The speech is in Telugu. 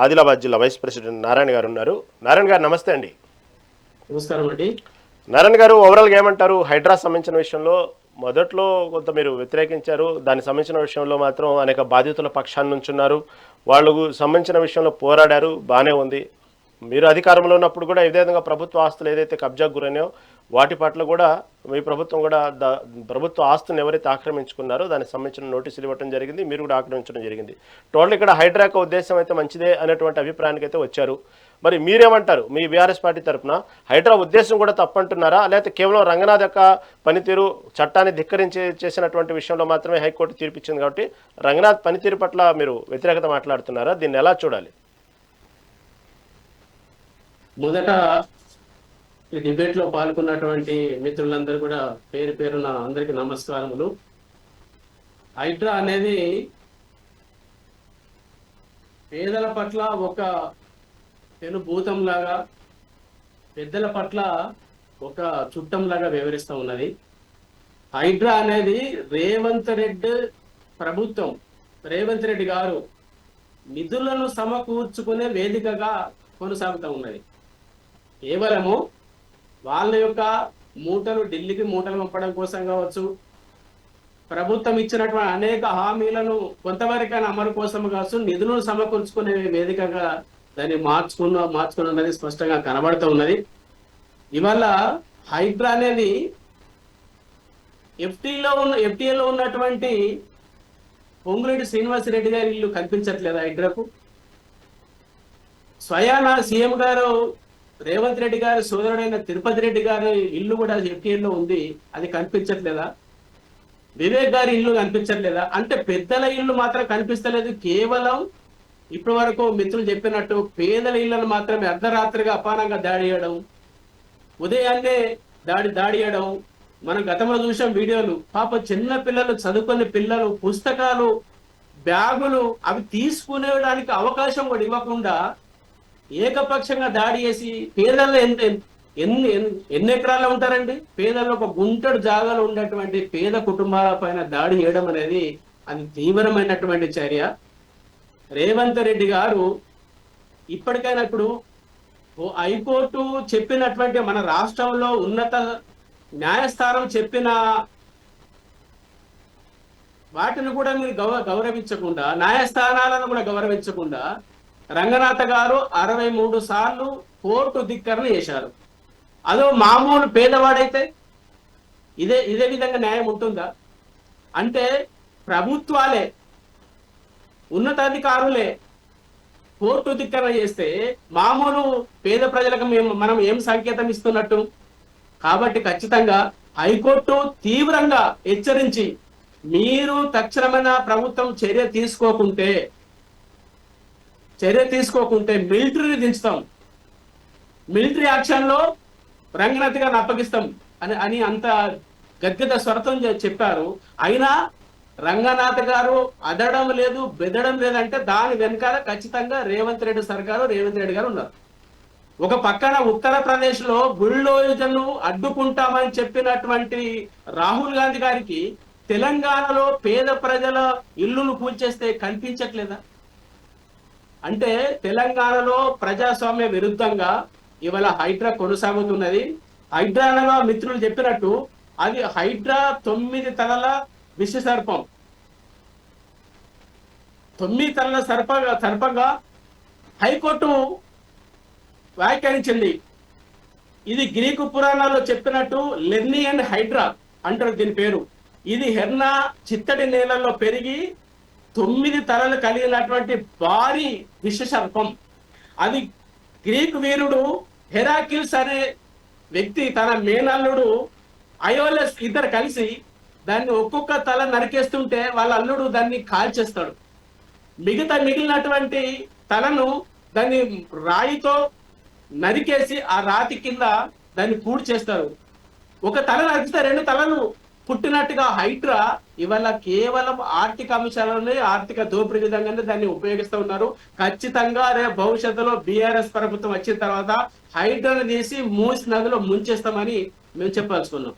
ఆదిలాబాద్ జిల్లా వైస్ ప్రెసిడెంట్ నారాయణ గారు ఉన్నారు. నారాయణ గారు నమస్తే అండి. నమస్కారం అండి. నారాయణ గారు, ఓవరాల్గా ఏమంటారు? హైడ్రా సంబంధించిన విషయంలో మొదట్లో కొంత మీరు వ్యతిరేకించారు. దానికి సంబంధించిన విషయంలో మాత్రం అనేక బాధితుల పక్షాన్ని నుంచున్నారు. వాళ్ళకు సంబంధించిన విషయంలో పోరాడారు, బాగానే ఉంది. మీరు అధికారంలో ఉన్నప్పుడు కూడా ఇదే విధంగా ప్రభుత్వ ఆస్తులు ఏదైతే కబ్జాకు గురైనాయో వాటి పట్ల కూడా మీ ప్రభుత్వం కూడా ప్రభుత్వ ఆస్తులను ఎవరైతే ఆక్రమించుకున్నారో దానికి సంబంధించిన నోటీసులు ఇవ్వడం జరిగింది, మీరు కూడా ఆక్రమించడం జరిగింది. టోటల్ ఇక్కడ హైడ్రా యొక్క ఉద్దేశం అయితే మంచిదే అనేటువంటి అభిప్రాయానికి అయితే వచ్చారు. మరి మీరేమంటారు? మీ బీఆర్ఎస్ పార్టీ తరఫున హైడ్రా ఉద్దేశం కూడా తప్పంటున్నారా, లేకపోతే కేవలం రంగనాథ్ యొక్క పనితీరు చట్టాన్ని ధిక్కరించి చేసినటువంటి విషయంలో మాత్రమే హైకోర్టు తీర్పిచ్చింది కాబట్టి రంగనాథ్ పనితీరు పట్ల మీరు వ్యతిరేకత మాట్లాడుతున్నారా? దీన్ని ఎలా చూడాలి? మొదట ఈ డిబేట్ లో పాల్గొన్నటువంటి మిత్రులందరూ కూడా పేరు పేరున అందరికి నమస్కారములు. హైడ్రా అనేది పేదల పట్ల ఒక పెనుభూతం లాగా, పెద్దల పట్ల ఒక చుట్టం లాగా వ్యవహరిస్తూ ఉన్నది. హైడ్రా అనేది రేవంత్ రెడ్డి ప్రభుత్వం, రేవంత్ రెడ్డి గారు నిధులను సమకూర్చుకునే వేదికగా కొనసాగుతూ ఉన్నది. కేవలము వాళ్ళ యొక్క మూటలు ఢిల్లీకి మూటలు పంపడం కోసం కావచ్చు, ప్రభుత్వం ఇచ్చినటువంటి అనేక హామీలను కొంతవరకైనా అమలు కోసం కావచ్చు, నిధులను సమకూర్చుకునే వేదికగా దాన్ని మార్చుకున్నది స్పష్టంగా కనబడుతూ ఉన్నది. ఇవాళ హైడ్రా అనేది ఎఫ్టీఏలో ఉన్నటువంటి పొంగులేటి శ్రీనివాసరెడ్డి గారి ఇల్లు కనిపించట్లేదు హైడ్రాకు. స్వయాన సీఎం గారు రేవంత్ రెడ్డి గారి సోదరుడైన తిరుపతి రెడ్డి గారి ఇల్లు కూడా ఎఫ్టీఏలో ఉంది, అది కనిపించట్లేదా? వివేక్ గారి ఇల్లు కనిపించట్లేదా? అంటే పెద్దల ఇల్లు మాత్రం కనిపిస్తలేదు. కేవలం ఇప్పటి వరకు మిత్రులు చెప్పినట్టు పేదల ఇళ్లను మాత్రమే అర్ధరాత్రిగా అపానంగా దాడి చేయడం, ఉదయాన్నే దాడి చేయడం. మనం గతంలో చూసాం వీడియోలు. పాప చిన్న పిల్లలు, చదువుకునే పిల్లలు పుస్తకాలు, బ్యాగులు అవి తీసుకునేడానికి అవకాశం కూడా ఇవ్వకుండా ఏకపక్షంగా దాడి చేసి పేదల్లో ఎన్ని ఎకరాల్లో ఉంటారండి? పేదల్లో ఒక గుంటడు జాగాలో ఉండేటువంటి పేద కుటుంబాల పైన దాడి చేయడం అనేది అది తీవ్రమైనటువంటి చర్య. రేవంత్ రెడ్డి గారు ఇప్పటికైనా ఇప్పుడు హైకోర్టు చెప్పినటువంటి మన రాష్ట్రంలో ఉన్నత న్యాయస్థానం చెప్పిన వాటిని కూడా మీరు గౌరవించకుండా, న్యాయస్థానాలను కూడా గౌరవించకుండా రంగనాథ్ గారు 63 సార్లు కోర్టు ధిక్కరణ చేశారు. అదో మామూలు పేదవాడైతే ఇదే విధంగా న్యాయం ఉంటుందా? అంటే ప్రభుత్వాలే, ఉన్నతాధికారులే కోర్టు ధిక్కరణ చేస్తే మామూలు పేద ప్రజలకు మనం ఏం సంకేతం ఇస్తున్నట్టు? కాబట్టి ఖచ్చితంగా హైకోర్టు తీవ్రంగా హెచ్చరించి మీరు తక్షణమైన ప్రభుత్వం చర్య తీసుకోకుంటే మిలిటరీని దించుతాం, మిలిటరీ యాక్షన్ లో రంగనాథ్ గారిని అప్పగిస్తాం అని అంత గద్గద స్వరతం చెప్పారు. అయినా రంగనాథ్ గారు అదడం లేదు, బెదడం లేదంటే దాని వెనకాల ఖచ్చితంగా రేవంత్ రెడ్డి గారు ఉన్నారు. ఒక పక్కన ఉత్తరప్రదేశ్ లో బుల్డోజర్ను అడ్డుకుంటామని చెప్పినటువంటి రాహుల్ గాంధీ గారికి తెలంగాణలో పేద ప్రజల ఇల్లును కూల్చేస్తే కనిపించట్లేదా? అంటే తెలంగాణలో ప్రజాస్వామ్య విరుద్ధంగా ఇవాళ హైడ్రా కొనసాగుతున్నది. హైడ్రా అనగా మిత్రులు చెప్పినట్టు అది హైడ్రా 9 తలల విషసర్పం. 9 తలల సర్పంగా హైకోర్టు వ్యాఖ్యానించింది. ఇది గ్రీకు పురాణాల్లో చెప్పినట్టు లెర్నీ అండ్ హైడ్రా అంటారు దీని పేరు. ఇది హెర్నా చిత్తడి నేలల్లో పెరిగి 9 తలలు కలిగినటువంటి భారీ విషసర్పం. అది గ్రీకు వీరుడు హెరాకిల్స్ అనే వ్యక్తి తన మేనల్లుడు అయోలస్ ఇద్దరు కలిసి దాన్ని ఒక్కొక్క తల నరికేస్తుంటే వాళ్ళ అల్లుడు దాన్ని కాల్చేస్తాడు. మిగిలినటువంటి తలను దాన్ని రాయితో నరికేసి ఆ రాతి కింద దాన్ని పూర్తి చేస్తారు. ఒక తల నరికితే 2 తలలు పుట్టినట్టుగా హైడ్రా ఇవాళ కేవలం ఆర్థిక అంశాలనే, ఆర్థిక దోపిడీ విధంగానే దాన్ని ఉపయోగిస్తూ ఉన్నారు. ఖచ్చితంగా రేపు భవిష్యత్తులో బీఆర్ఎస్ ప్రభుత్వం వచ్చిన తర్వాత హైడ్రాను తీసి మూసి నదిలో ముంచేస్తామని మేము చెప్పాల్సుకున్నాం.